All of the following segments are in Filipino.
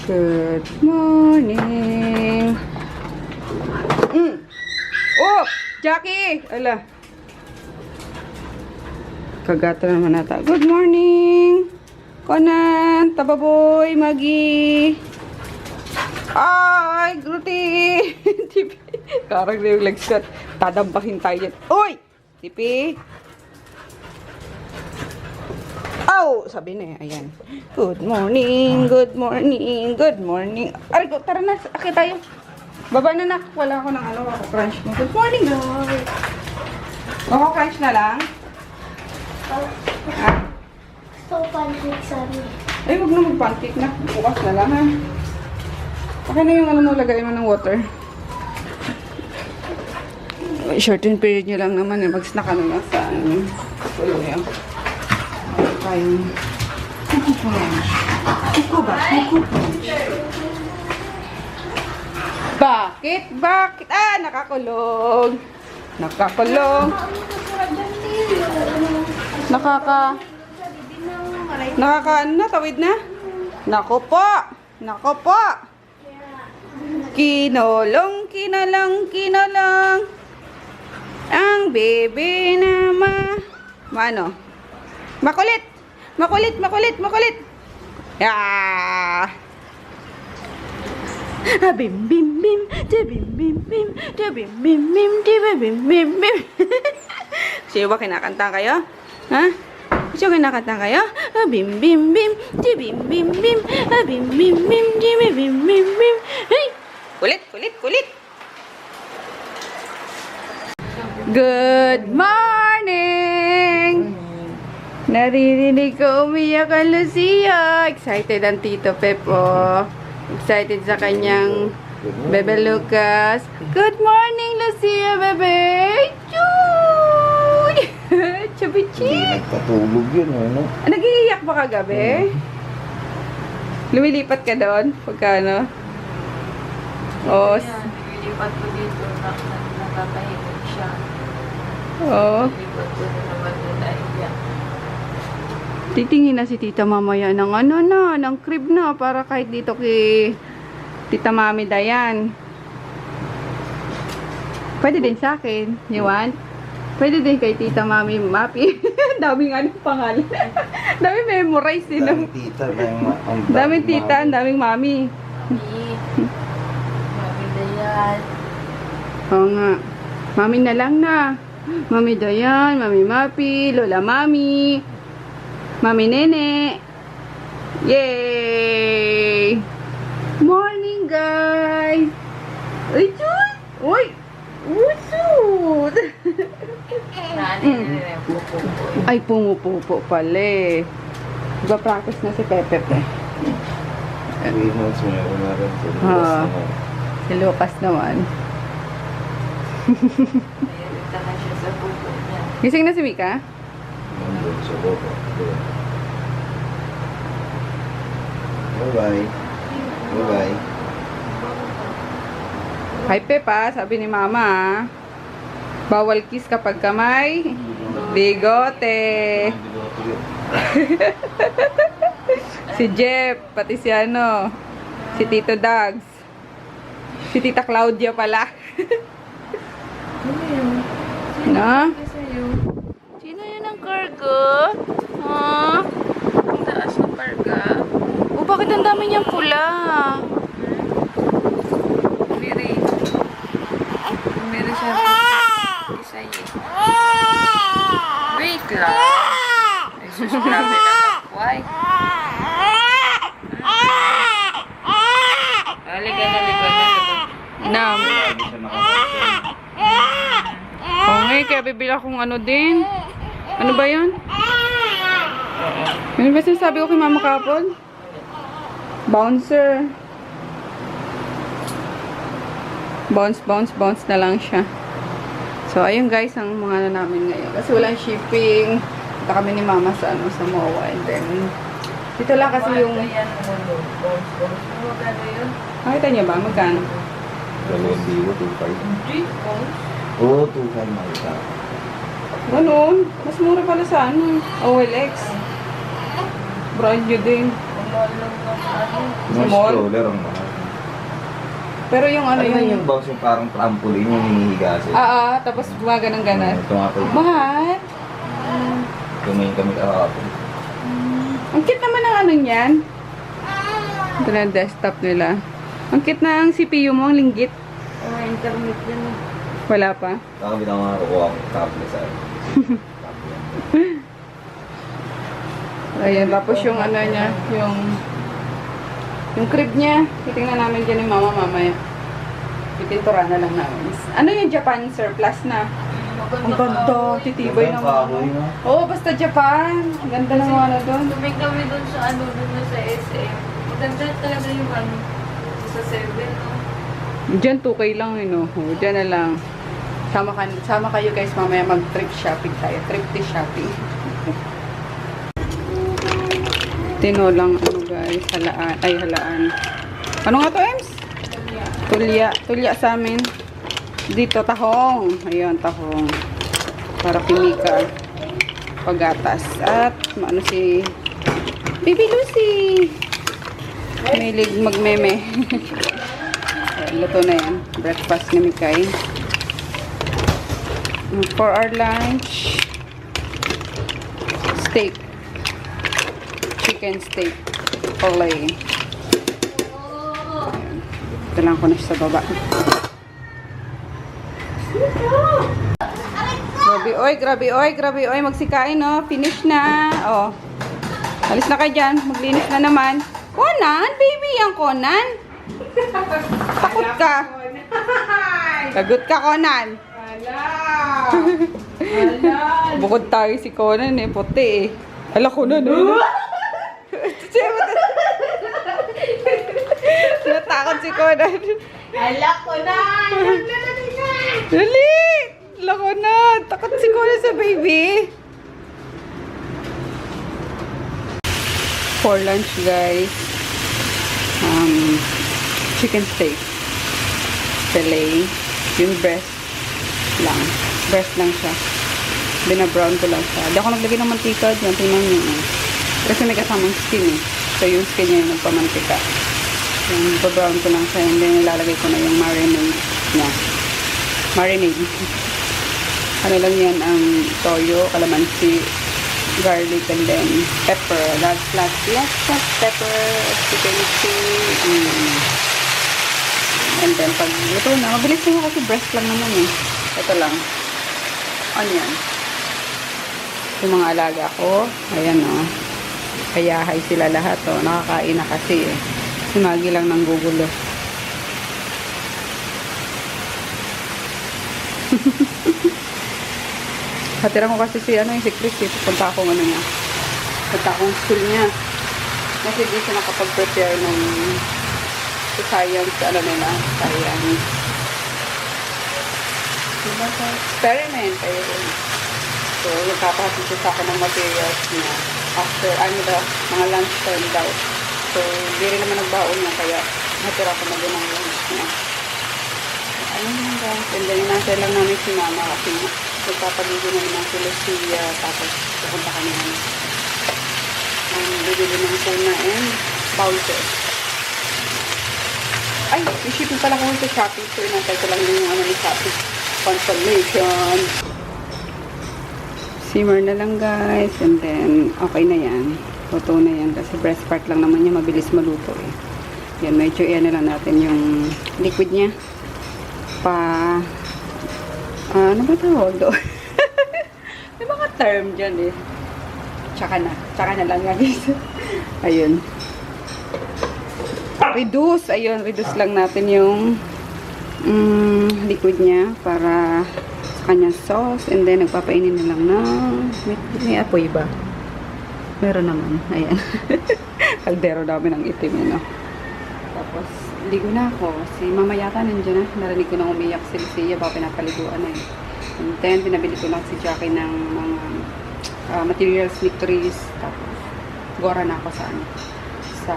Good morning. Oh, Jackie! Ala. Kagata naman nata. Good morning. Conan, Tababoy, Magi. Ay, Gruti. Tipi. Karang na yung legs cut. Tadambahin tayo dyan. Uy! Tipi. Oh, sabi na eh. Ayan. Good morning, good morning, good morning. Aray ko, tara na. Akit tayo. Baba na nak. Wala ako ng ano. Ako crunch mo. Good morning, guys. Ako crunch na lang. Ah. So, pancake sabi. Ay, huwag na mag-pancake na. Bukas na lang, ha. Okay na yung ano mo, lagay mo ng water. Shorten period nyo lang naman, eh. Mag-snack ka na lang sa, ano, tuloy yan. Tayong kuko lunch. Kuko ba? Kuko lunch. Bakit? Bakit? Ah, nakakulong. Nakakulong. Tawid na? Nako po. Nako po. Kinolong, kinolong. Ang bebe na Mano? Makulit. Yeah. Bim bim bim, bim bim bim, bim bim bim, bim bim bim. Sino ba kinakanta kayo? Ha? Sino kinakanta kayo? Bim bim bim, bim bim bim, bim bim bim, bim bim bim. Hey! Kulit. Good morning! Naririnig ko umiyak ang Lucia. Excited ang Tito Pepo. Excited sa kanyang Bebe Lucas. Good morning, Lucia, bebe! Chuy! Chubichi! Nagpatulog yun, ano? Nag-iiyak ba kagabi? Lumilipat ka doon? Pagkano? Oo. Nililipat ko dito, nakakahimik siya. Oo. Nililipat ko na naman doon ay iyak. Titingin na si Tita mamaya ng ano na, ng crib na, para kahit dito kay Tita Mami Dayan. Pwede din sa akin. You want? Pwede din kay Tita Mami Mapi. Daming ano pangalan. Daming memorize din. Daming tita, Daming tita, ang daming mami. Mami Dayan. Oo nga. Mami na lang na. Mami Dayan, Mami Mapi, Lola Mami, Mami Nene. Yay! Morning, guys! Uy, Chuy! Uy! Usod! Naanin na pupo ko. Ay, pumupupo pala eh. Iba-practice na si Pepe eh. Ah. Si Lucas naman. Naiirita na siya sa pupo niya. Gising na si Mika? Bye-bye. Bye-bye. Hi, Pepa. Sabi ni Mama, ah. Bawal kiss kapag kamay. Bigote. Si Jeff, pati si ano, si Tito Dags. Si Tita Claudia pala. No? Sino yun ang cargo? Ha? Ang taas ng carga? O, bakit ang dami niyang pula? Miri siya isa eh. Wait lang. Ay, susunabi na kakway. Halika na, likod. Nam. Okay, kaya bibili akong ano din. Ano ba yun? Ano ba sinasabi ko kay Mama kapon? Bouncer. Bounce na lang siya. So, ayun guys, ang mga ano namin ngayon. Kasi walang shipping. Punta kami ni Mama sa ano, sa MOA. And then, dito lang kasi yung... Ayan, magkano yun? Nakita niyo ba? Magkano? Dalawang biwo, 2.5. Oo, 2.5 malita. Ganun. Mas mura pala sa ano. OLX. Brand new din. Mahal lang ng ano. Yung mall? stroller ang mahal. Pero yung ano Ano yung... yung box yung parang trampoline yung hinihiga sila? Tapos gumaganang-ganan. Ito nga po. Mahal. Tumayin kami kahapon. Ang cute naman ng ano niyan. Ito na yung desktop nila. Ang cute na ang CPU mo, ang linggit. Internet yan eh. Wala pa. Kakabit ako nga kukuha ang tablet sa Ayan, tapos yung ano niya, yung crib niya. Titingnan namin dyan yung mama mamaya. Pitintura na lang namin. Ano yung Japan surplus na? Ang ganda, titibay Yung naman. kahoy, no? Oo, basta Japan. Ang ganda ng mga ano doon. Tumig kami dun sa ano, dun na sa SM. Maganda talaga yung ano, sa 7, no? Diyan 2K lang no. Diyan na lang. Sama kayo guys mamaya mag-trip shopping tayo. Thrifty shopping. Tinolang ano guys, halaan. Ano nga to, Ems? Tulya sa amin. Dito tahong. Ayun, tahong. Para pimika. Pagatas. At maano si Baby Lucy. Mahilig magmeme. Luto na yan. Breakfast ni Mikay. For our lunch, steak. Chicken steak. Olay. Ito lang ko na siya sa baba. Grabe oy. Magsikain, no? Finish na. Oh. Alis na kayo dyan. Maglinis na naman. Conan? Baby yan, Conan. Takot ka. Lagot ka, Conan. Bukod tayo si Conan eh. Puti eh. Hala, Conan eh. Natakot si Conan. Hala ko na! Dali! Hala, Conan. Takot si Conan sa baby. For lunch, guys. Chicken steak. Filet. Yung breast lang. Breast lang siya. Binabrown ko lang siya. Hindi ako naglagay ng mantika dyan. Tingnan nyo. Kasi may kasamang skin eh. So yung skin niya yung nagpamantika. Yung babrown ko lang siya. And then nilalagay ko na yung marinade niya. Marinade. Ano lang yan ang toyo, kalamansi, garlic, and then pepper. Lots of pepper, chicken steak. And then pag luto na, mabilis na kasi breast lang naman eh. Ito lang. Onion. Yung mga alaga ko, ayan o. Kayahay sila lahat o. Nakakain na kasi eh. Sinagi lang ng gugulo. Hatira ko kasi si Chris eh. Punta akong niya. Punta akong school niya. Kasi di siya nakapag-prepare ng science, nila, science. Diba sa experiment, ayun. So, nagpapahatid siya sa akin ng materials niya. After, mga lunch time daw. So, hindi rin naman nagbaon niya, kaya natira ko na din ang lunch niya. Ayun lang guys. And then, inantay lang namin si mama kasi magpapaligo na naman si Lucia, tapos pupunta kami namin. Bibili ng tuna and bowls. Ay, yung shipping pala ko sa Shopee. So, inantay ko lang yung ni Shopee. Confirmation. Simmer na lang guys. And then, okay na yan. Luto na yan. Kasi breast part lang naman niya. Mabilis maluto eh. Yan, medyo yan na lang natin yung liquid niya. Ano ba tawag doon? May mga term dyan eh. Tsaka na lang guys. Ayun. Reduce. Ayun, reduce lang natin yung liquid niya para sa kanyang sauce. And then, nagpapainin na lang ng may apoy ba? Meron naman. Ayan. Kaldero namin ng itim yun, no? Tapos, ligo na ako. Si mama yata nandiyan na. Narinig ko na umiyak si Lucia. Baka pinapaliguan na eh. And then, pinabili ko lang si Jackie ng mga materials, victories. Tapos, gora na ako sa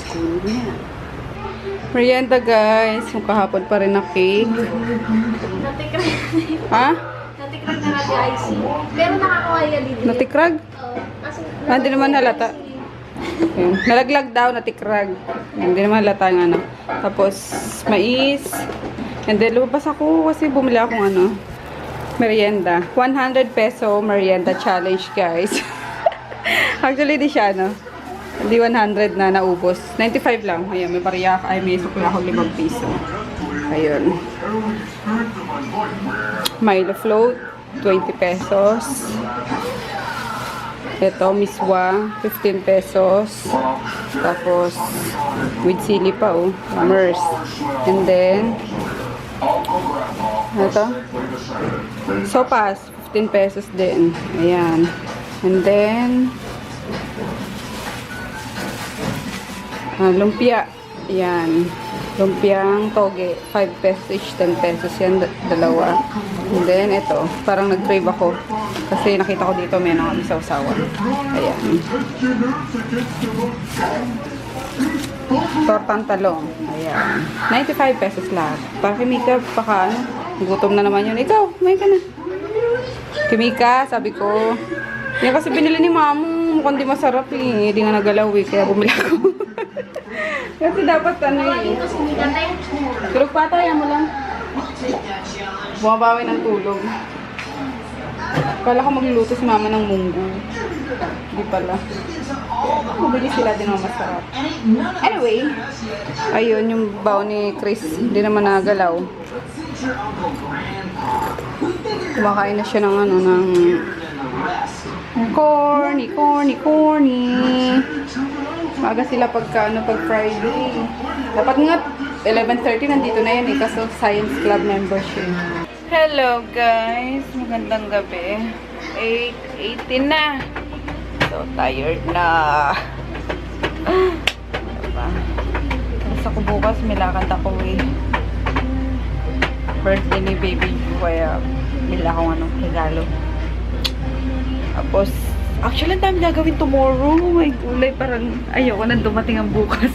school niya. Merienda guys. Yung kahapon pa rin na cake. Natikrag. Ha? Natikrag na natin IC. Pero nakakawaya din. Natikrag? Kasi Hindi naman halata. Ayun. Nalaglag daw, natikrag. Hindi naman halata yung ano. Tapos, mais. And then, lumabas ako kasi bumili akong ano, merienda. 100 peso merienda challenge, guys. Actually, di siya, no? Hindi 100 na naubos. 95 lang. Ayan, may bariya. Ay, may sukla akong 5 piso. Ayun. Milo float, 20 pesos. Ito, miswa, 15 pesos. Tapos, with sili pa, oh. Mers. And then, ito, sopas, 15 pesos din. Ayan. And then, lumpia. Ayan. Lumpiang toge, 5 pesos each, 10 pesos yan, dalawa. And then, ito, parang nag-crave ako. Kasi nakita ko dito, may nakami sa usawa. Ayan. Tortang talong. Ayan. 95 pesos lahat. Para kay Mika, baka ano, gutom na naman yun. Ikaw, may ka na. Kay Mika, sabi ko, yan kasi binili ni Mamo, mukhang di masarap eh. Hindi nga nagalaw eh, kaya bumili ako. Kasi dapat ano eh. Tulog pa tayo mo lang. Bumabawi ng tulog. Kala ko magluluto si Mama ng munggo. Hindi pala. Mabili sila din ang masarap. Anyway, ayun yung baon ni Chris. Hindi naman nagalaw. Kumakain na siya ng ano, ng corny. Maaga sila pagka, ano, pag Friday. Dapat nga, 11:30 nandito na yan eh, kaso Science Club membership. Hello guys! Magandang gabi. 8:18 na. So, tired na. Diba? Tapos ako bukas, may lakad ako eh. Birthday ni Baby Ju, kaya bila akong ano, regalo. Tapos, actually, ang dami gagawin tomorrow. May gulay, parang ayoko nang dumating ang bukas.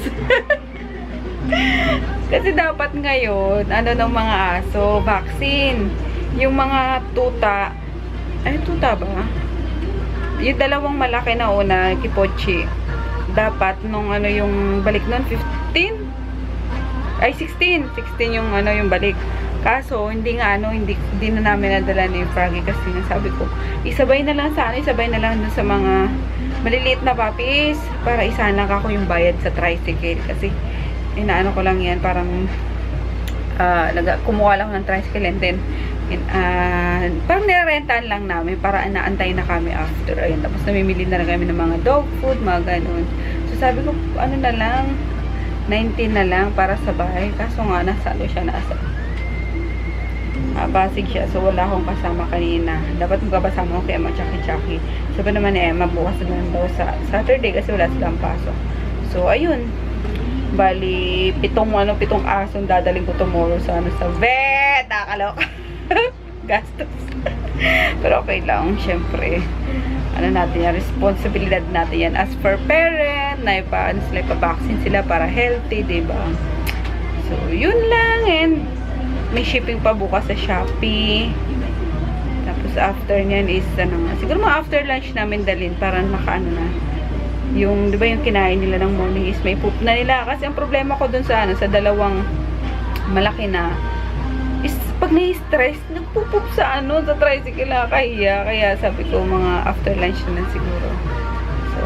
Kasi dapat ngayon, ano ng mga aso, vaccine. Yung mga tuta, ay tuta ba? Yung dalawang malaki na una, kipochi. Dapat nung ano yung balik nun, 15? Ay, 16. 16 yung ano yung balik. Kaso, hindi nga ano, hindi na namin nadala ni Froggy kasi nga sabi ko, isabay na lang sa ano, isabay na lang dun sa mga maliliit na puppies para isanak ako yung bayad sa tricycle kasi inaano ko lang yan, parang kumuha lang ng tricycle and then parang nirentaan lang namin para inaantay na kami after. Ayun, tapos namimili na lang kami ng mga dog food, mga ganun. So sabi ko, ano na lang, 19 na lang para sa bahay. Kaso nga, nasa ano siya, nasa Pasig siya. So, wala akong kasama kanina. Dapat magkabasama ko kay Emma Chucky. Sabi naman ni Emma, bukas na daw sa Saturday kasi wala silang pasok. So, ayun. Bali, 7 asong dadaling ko tomorrow sa vet. Nakakaloka. Gastos. Pero okay lang. Siyempre, ano natin yan, responsibilidad natin yan as per parent, na ipa-vaccine sila para healthy, diba? So, yun lang. And, may shipping pa bukas sa Shopee. Tapos after nyan is ano nga, siguro mga after lunch namin dalhin para makaano na. Yung, di ba yung kinain nila ng morning is may poop na nila. Kasi ang problema ko dun sa ano, sa dalawang malaki na is pag na-stress, nagpupoop sa ano, sa tricycle, kahiya. Kaya sabi ko mga after lunch na lang siguro. So,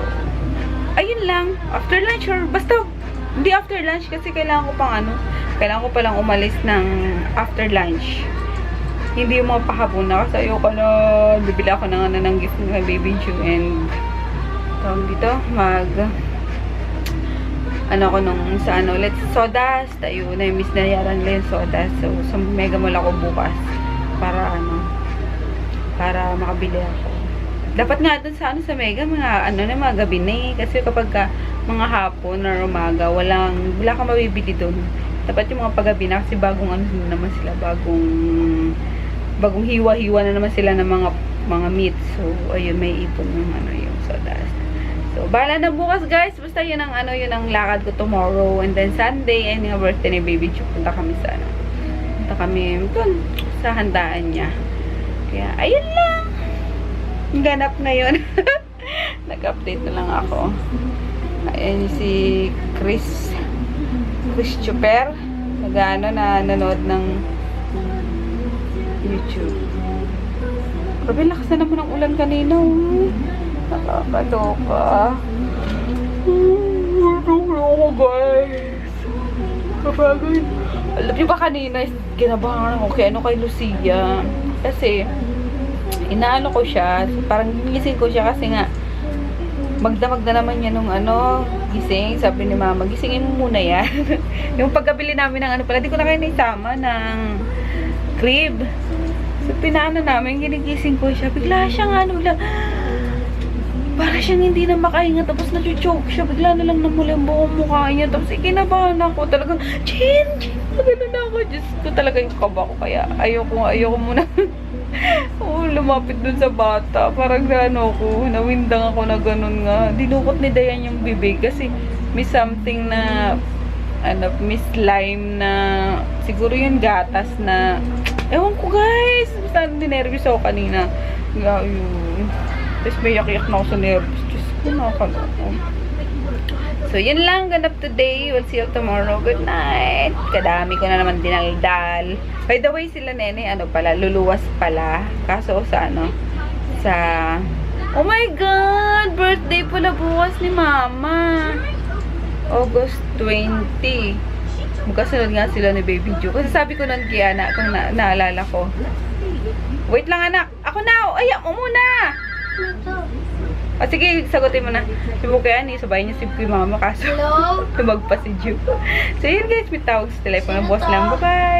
ayun lang. After lunch or basta hindi after lunch kasi kailangan ko pang ano, kailangan ko palang umalis ng after lunch. Hindi yung mga pahapon na kasi ayoko na bibili ako ng gift ng Baby Ju and tawag dito, ano ko nung sa ano, let's sodas, tayo na yung miss na yaran lang sodas. So, sa Mega Mall ako bukas para ano, para makabili ako. Dapat nga dun sa ano, sa Mega, mga ano na, mga gabi na eh. Kasi kapag mga hapon or umaga, wala kang mabibili dun. Dapat yung mga paggabi na kasi bagong ano naman sila, bagong hiwa-hiwa na naman sila ng mga meat. So, ayun, may ipon yung ano, yung sodas. So, bahala na bukas guys. Basta yun ang ano, yun ang lakad ko tomorrow. And then Sunday, and yung birthday ni Baby Ju. Punta kami sa ano. Punta kami dun, sa handaan niya. Kaya, ayun lang. Ganap ngayon. Nag-update na lang ako. Ayan si Chris Chuper. Nanonood ng YouTube. Grabe, lakas na naman ang ulan kanina. Nakakaloka. Nakakaloka, guys. Kapagod. Alam niyo ba kanina, kinabahan ako kay Lucia. Kasi, inaano ko siya. Parang ginising ko siya kasi nga, magdamag na naman niya nung gising. Sabi ni mama, gisingin mo muna yan. Yung pagkabili namin ng pala, di ko na kayo naisama ng crib. So, pinaano namin, ginigising ko siya. Bigla siyang para siyang hindi na makahinga. Tapos na-choke siya. Bigla na lang namula yung buong mukha niya. Tapos ikinabahan ako. Talagang, Chin! Ganun na ako. Diyos ko talaga yung kaba ko. Kaya ayoko muna. Lumapit dun sa bata. Parang nawindang ako na ganun nga. Dinukot ni Dayan yung bibig. Kasi may something na, may slime na, siguro yung gatas na, ewan ko guys. Basta ninervous ako kanina. Yun. Tapos may yak-yak na ako sa nervous. Diyos ko, nakakaloko. So, yun lang. Ganap today. We'll see you tomorrow. Good night. Kadami ko na naman dinaldal. By the way, sila nene, luluwas pala. Kaso sa oh my God! Birthday pala bukas ni Mama. August 20. Magkasunod nga sila ni Baby Joe. Kasi sabi ko nun kay anak, kung naalala ko. Wait lang anak. Ako na! Ay, mo muna! Sige, sagutin mo na. Sabi ko kaya sabay niya si Mama kaso. Hello? Tumagpa si Joe. So yun guys, may tawag sa telepono. Boss lang. Bye-bye!